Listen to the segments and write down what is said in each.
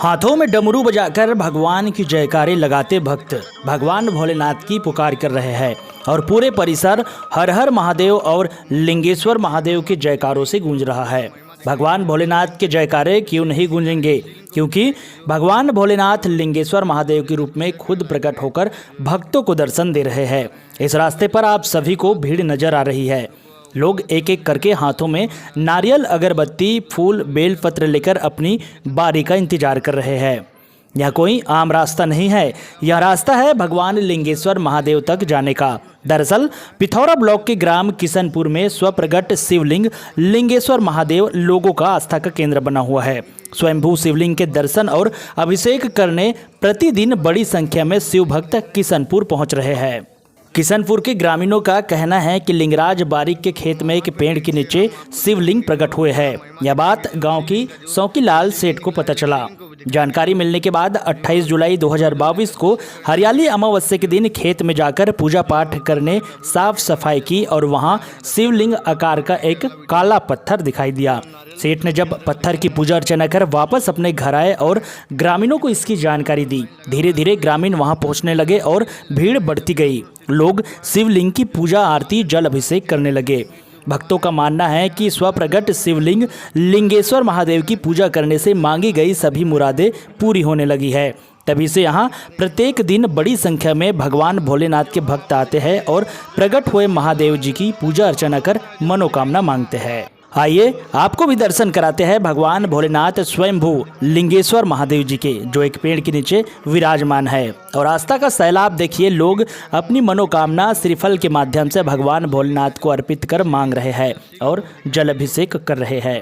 हाथों में डमरू बजाकर भगवान की जयकारे लगाते भक्त भगवान भोलेनाथ की पुकार कर रहे हैं और पूरे परिसर हर हर महादेव और लिंगेश्वर महादेव के जयकारों से गूंज रहा है। भगवान भोलेनाथ के जयकारे क्यों नहीं गूंजेंगे, क्योंकि भगवान भोलेनाथ लिंगेश्वर महादेव के रूप में खुद प्रकट होकर भक्तों को दर्शन दे रहे हैं। इस रास्ते पर आप सभी को भीड़ नजर आ रही है। लोग एक एक करके हाथों में नारियल, अगरबत्ती, फूल, बेलपत्र लेकर अपनी बारी का इंतजार कर रहे हैं। यह कोई आम रास्ता नहीं है, यह रास्ता है भगवान लिंगेश्वर महादेव तक जाने का। दरअसल पिथौरा ब्लॉक के ग्राम किशनपुर में स्वप्रगट शिवलिंग लिंगेश्वर महादेव लोगों का आस्था का केंद्र बना हुआ है। स्वयंभू शिवलिंग के दर्शन और अभिषेक करने प्रतिदिन बड़ी संख्या में शिव भक्त किशनपुर पहुंच रहे हैं। किशनपुर के ग्रामीणों का कहना है कि लिंगराज बारिक के खेत में एक पेड़ के नीचे शिवलिंग प्रकट हुए हैं। यह बात गांव की शौकीलाल सेठ को पता चला। जानकारी मिलने के बाद 28 जुलाई 2022 को हरियाली अमावस्या के दिन खेत में जाकर पूजा पाठ करने साफ सफाई की और वहां शिवलिंग आकार का एक काला पत्थर दिखाई दिया। सेठ ने जब पत्थर की पूजा अर्चना कर वापस अपने घर आए और ग्रामीणों को इसकी जानकारी दी। धीरे धीरे ग्रामीण वहां पहुंचने लगे और भीड़ बढ़ती गई। लोग शिवलिंग की पूजा, आरती, जल अभिषेक करने लगे। भक्तों का मानना है कि स्वप्रगट शिवलिंग लिंगेश्वर महादेव की पूजा करने से मांगी गई सभी मुरादें पूरी होने लगी है। तभी से यहाँ प्रत्येक दिन बड़ी संख्या में भगवान भोलेनाथ के भक्त आते हैं और प्रकट हुए महादेव जी की पूजा अर्चना कर मनोकामना मांगते हैं। आइए आपको भी दर्शन कराते हैं भगवान भोलेनाथ स्वयंभू लिंगेश्वर महादेव जी के, जो एक पेड़ के नीचे विराजमान है। और आस्था का सैलाब देखिए, लोग अपनी मनोकामना श्रीफल के माध्यम से भगवान भोलेनाथ को अर्पित कर मांग रहे हैं और जल अभिषेक कर रहे हैं।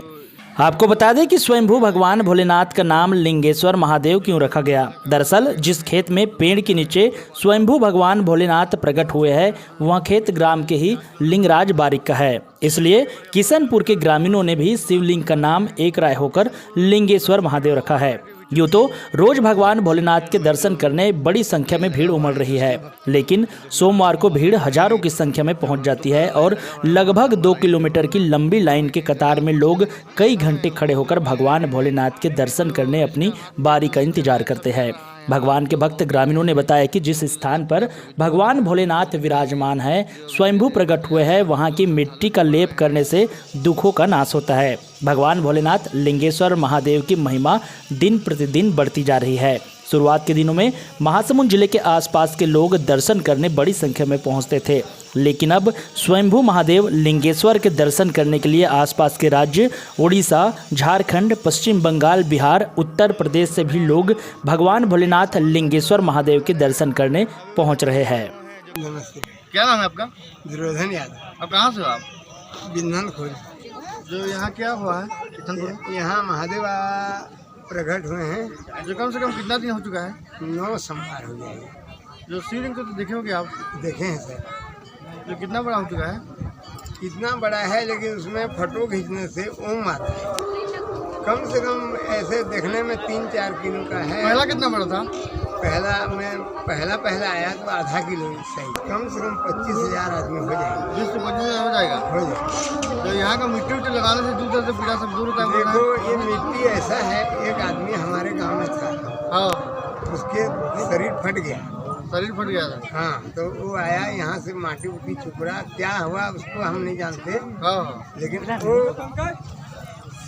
आपको बता दें कि स्वयंभू भगवान भोलेनाथ का नाम लिंगेश्वर महादेव क्यों रखा गया। दरअसल जिस खेत में पेड़ के नीचे स्वयंभू भगवान भोलेनाथ प्रकट हुए हैं, वह खेत ग्राम के ही लिंगराज बारिक का है। इसलिए किशनपुर के ग्रामीणों ने भी शिवलिंग का नाम एक राय होकर लिंगेश्वर महादेव रखा है। यूँ तो रोज भगवान भोलेनाथ के दर्शन करने बड़ी संख्या में भीड़ उमड़ रही है, लेकिन सोमवार को भीड़ हजारों की संख्या में पहुंच जाती है और लगभग 2 किलोमीटर की लंबी लाइन के कतार में लोग कई घंटे खड़े होकर भगवान भोलेनाथ के दर्शन करने अपनी बारी का इंतजार करते हैं। भगवान के भक्त ग्रामीणों ने बताया कि जिस स्थान पर भगवान भोलेनाथ विराजमान है, स्वयंभू प्रकट हुए हैं, वहां की मिट्टी का लेप करने से दुखों का नाश होता है। भगवान भोलेनाथ लिंगेश्वर महादेव की महिमा दिन प्रतिदिन बढ़ती जा रही है। शुरुआत के दिनों में महासमुंद जिले के आसपास के लोग दर्शन करने बड़ी संख्या में पहुंचते थे, लेकिन अब स्वयंभू महादेव लिंगेश्वर के दर्शन करने के लिए आसपास के राज्य उड़ीसा, झारखंड, पश्चिम बंगाल, बिहार, उत्तर प्रदेश से भी लोग भगवान भोलेनाथ लिंगेश्वर महादेव के दर्शन करने पहुंच रहे हैं। नमस्ते। क्या नाम है आपका? दुर्योधन यादव। अब कहाँ से हो आप? बिंधन खोज। जो यहाँ क्या हुआ है किशनपुर? यहाँ महादेव प्रकट हुए हैं। जो कम से कम कितना दिन हो चुका है? 9 सोमवार हो जाएगा। जो शिवलिंग को तो देखे होगे आप? देखे हैं सर। जो कितना बड़ा हो चुका है? इतना बड़ा है, लेकिन उसमें फोटो खींचने से ओम आता है। कम से कम ऐसे देखने में 3-4 किलो का है। पहला कितना बड़ा था? पहला आया तो आधा किलो सही। कम से कम 25,000 आदमी हो जाएगा। 20 से 25,000 हो जाएगा। हो जाएगा। जो यहाँ का मिट्टी उट्टी लगाने से दूर से पीड़ा सब दूर होता है। देखो, ये मिट्टी ऐसा है, एक आदमी हमारे गांव में था, हाँ, उसके शरीर फट गया। शरीर फट गया था। हाँ, तो वो आया यहाँ से माटी उटी चुपड़ा, क्या हुआ उसको हम नहीं जानते, हाँ, लेकिन वो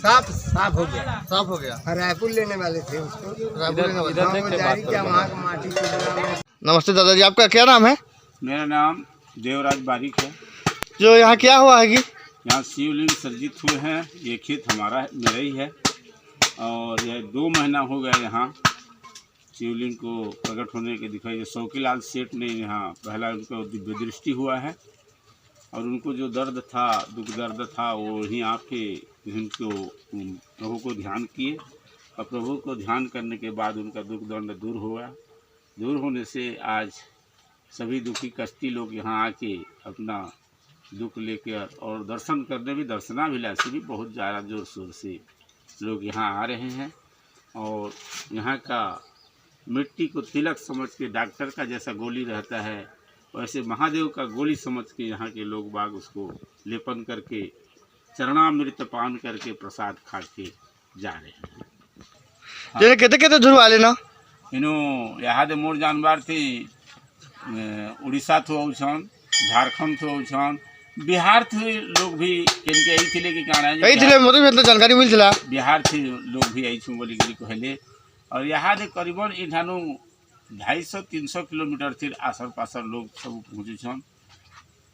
साफ हो गया। साफ हो गया। रायपुर लेने वाले थे उसको, रायपुर लेने वाले। हाँ, वो जारी किया वहाँ का माटी चुपड़ा में। नमस्ते दादाजी, आपका क्या नाम है? मेरा नाम देवराज बारिक है। जो यहाँ क्या हुआ है कि यहाँ शिवलिंग सर्जित हुए हैं। ये खेत मेरा ही है और यह 2 महीना हो गया यहाँ शिवलिंग को प्रकट होने के दिखाई। शौकीलाल सेठ ने यहाँ पहला उनको दिव्य दृष्टि हुआ है और उनको जो दर्द था, दुख दर्द था, वो वहीं आके उनको प्रभु को ध्यान किए और प्रभु को ध्यान करने के बाद उनका दुख दर्द दूर हुआ। दूर होने से आज सभी दुखी कष्टी लोग यहाँ आके अपना दुख लेकर और दर्शन करने भी, दर्शनाभिलाषी भी बहुत ज़्यादा जोर शोर से लोग यहाँ आ रहे हैं। और यहाँ का मिट्टी को तिलक समझ के, डॉक्टर का जैसा गोली रहता है वैसे महादेव का गोली समझ के यहाँ के लोग बाग उसको लेपन करके, चरणामृत पान करके प्रसाद खा के जा रहे हैं। जो केते केते झुरु आले ना इनो यहाँ दे मोर जानवर थी उड़ीसा थो औछन, झारखंड थो औछन, बिहार थे लोग भी केनके आई थिले कि काना यही थिले मतलब तो जानकारी मिल थिला बिहार थी लोग भी आई छु बोली के कहले। और यहाँ दे करीबन इठानु 250-300 किलोमीटर थी आसर पासर लोग सब पहुँचे छन।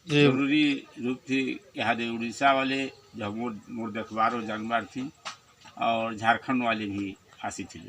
जी जरूरी रूप थी यहाँ दे उड़ीसा वाले जो मोर देखबार और जानवर थी और झारखंड वाले भी आसी थी।